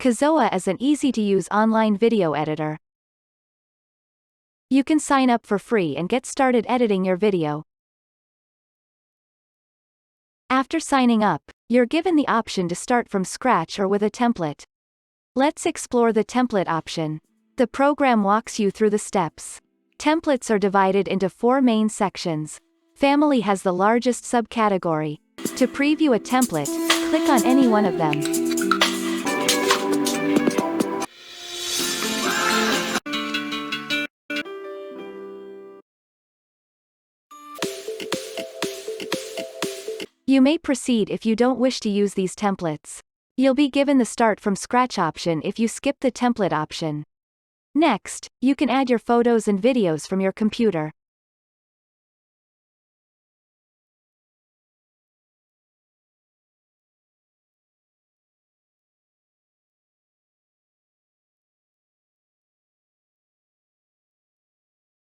Kizoa is an easy-to-use online video editor. You can sign up for free and get started editing your video. After signing up, you're given the option to start from scratch or with a template. Let's explore the template option. The program walks you through the steps. Templates are divided into 4 main sections. Family has the largest subcategory. To preview a template, click on any one of them. You may proceed if you don't wish to use these templates. You'll be given the Start from Scratch option if you skip the template option. Next, you can add your photos and videos from your computer.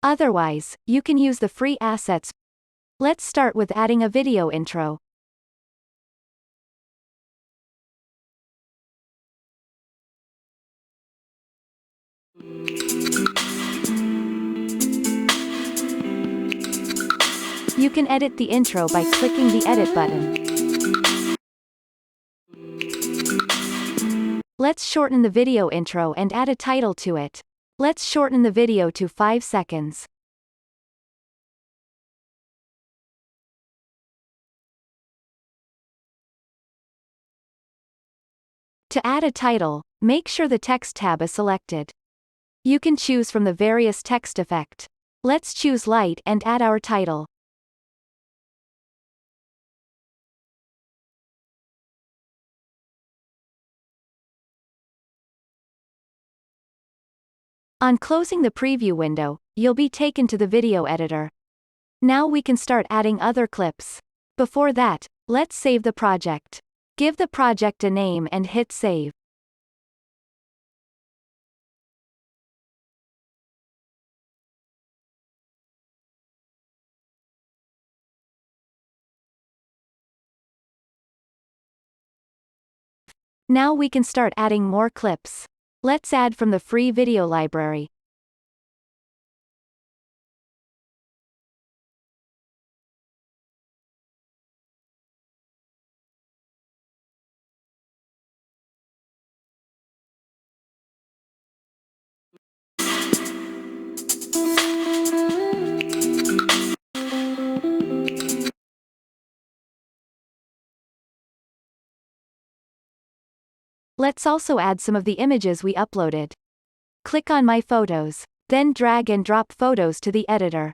Otherwise, you can use the free assets. Let's start with adding a video intro. You can edit the intro by clicking the Edit button. Let's shorten the video intro and add a title to it. Let's shorten the video to 5 seconds. To add a title, make sure the Text tab is selected. You can choose from the various text effect. Let's choose Light and add our title. On closing the preview window, you'll be taken to the video editor. Now we can start adding other clips. Before that, let's save the project. Give the project a name and hit save. Now we can start adding more clips. Let's add from the free video library. Let's also add some of the images we uploaded. Click on My Photos, then drag and drop photos to the editor.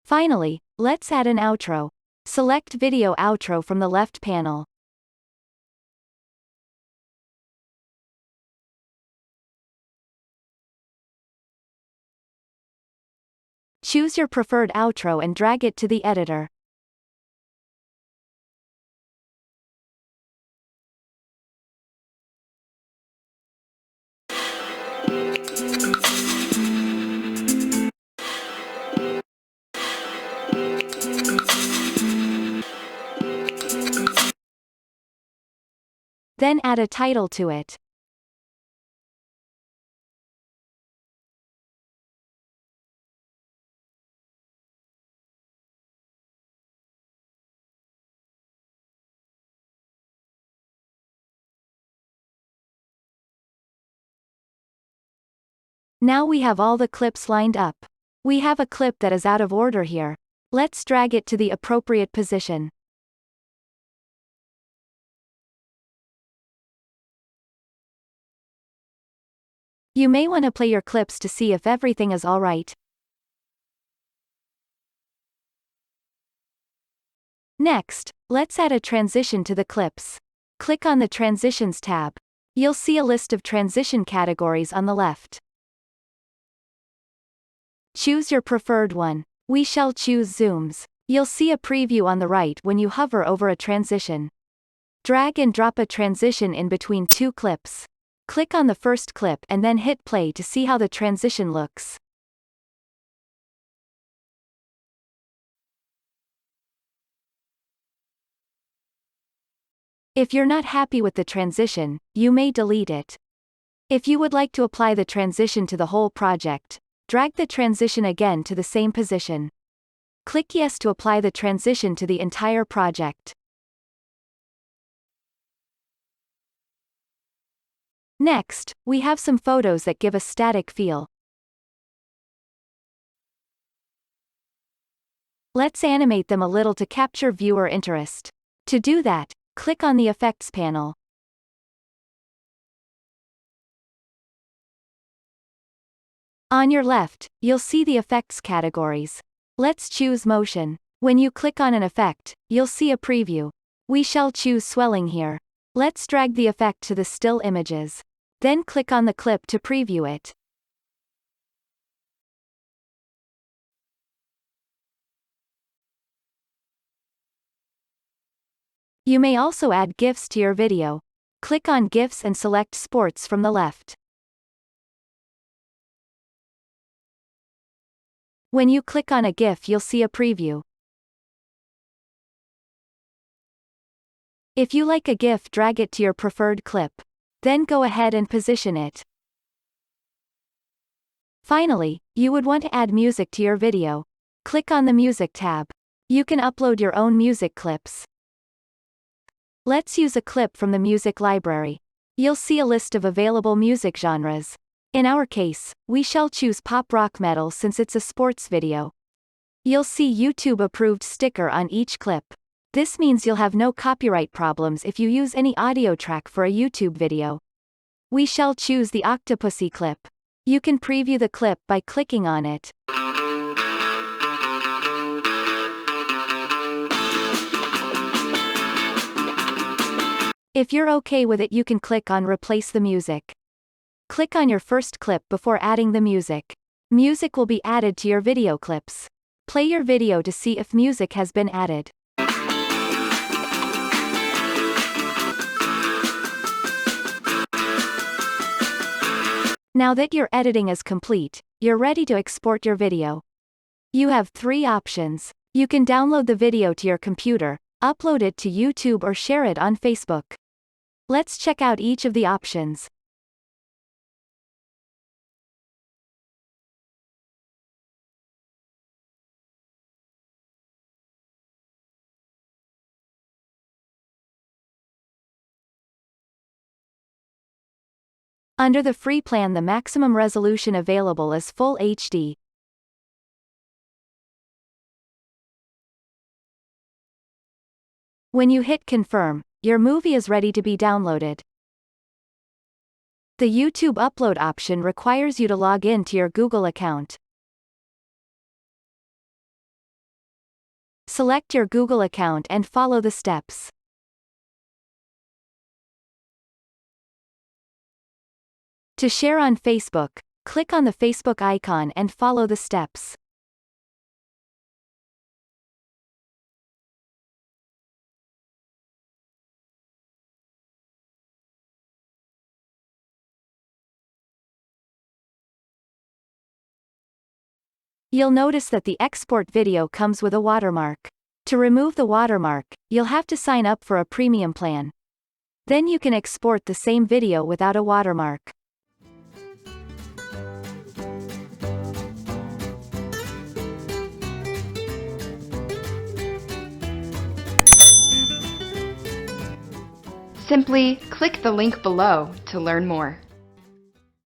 Finally, let's add an outro. Select Video Outro from the left panel. Choose your preferred outro and drag it to the editor. Then add a title to it. Now we have all the clips lined up. We have a clip that is out of order here. Let's drag it to the appropriate position. You may want to play your clips to see if everything is alright. Next, let's add a transition to the clips. Click on the Transitions tab. You'll see a list of transition categories on the left. Choose your preferred one. We shall choose Zooms. You'll see a preview on the right when you hover over a transition. Drag and drop a transition in between 2 clips. Click on the first clip and then hit play to see how the transition looks. If you're not happy with the transition, you may delete it. If you would like to apply the transition to the whole project, drag the transition again to the same position. Click Yes to apply the transition to the entire project. Next, we have some photos that give a static feel. Let's animate them a little to capture viewer interest. To do that, click on the Effects panel. On your left, you'll see the effects categories. Let's choose Motion. When you click on an effect, you'll see a preview. We shall choose Swelling here. Let's drag the effect to the still images. Then click on the clip to preview it. You may also add GIFs to your video. Click on GIFs and select Sports from the left. When you click on a GIF, you'll see a preview. If you like a GIF, drag it to your preferred clip. Then go ahead and position it. Finally, you would want to add music to your video. Click on the Music tab. You can upload your own music clips. Let's use a clip from the music library. You'll see a list of available music genres. In our case, we shall choose pop rock metal since it's a sports video. You'll see YouTube approved sticker on each clip. This means you'll have no copyright problems if you use any audio track for a YouTube video. We shall choose the Octopussy clip. You can preview the clip by clicking on it. If you're okay with it, you can click on Replace the music. Click on your first clip before adding the music. Music will be added to your video clips. Play your video to see if music has been added. Now that your editing is complete, you're ready to export your video. You have 3 options. You can download the video to your computer, upload it to YouTube, or share it on Facebook. Let's check out each of the options. Under the free plan, the maximum resolution available is Full HD. When you hit Confirm, your movie is ready to be downloaded. The YouTube upload option requires you to log in to your Google account. Select your Google account and follow the steps. To share on Facebook, click on the Facebook icon and follow the steps. You'll notice that the export video comes with a watermark. To remove the watermark, you'll have to sign up for a premium plan. Then you can export the same video without a watermark. Simply click the link below to learn more.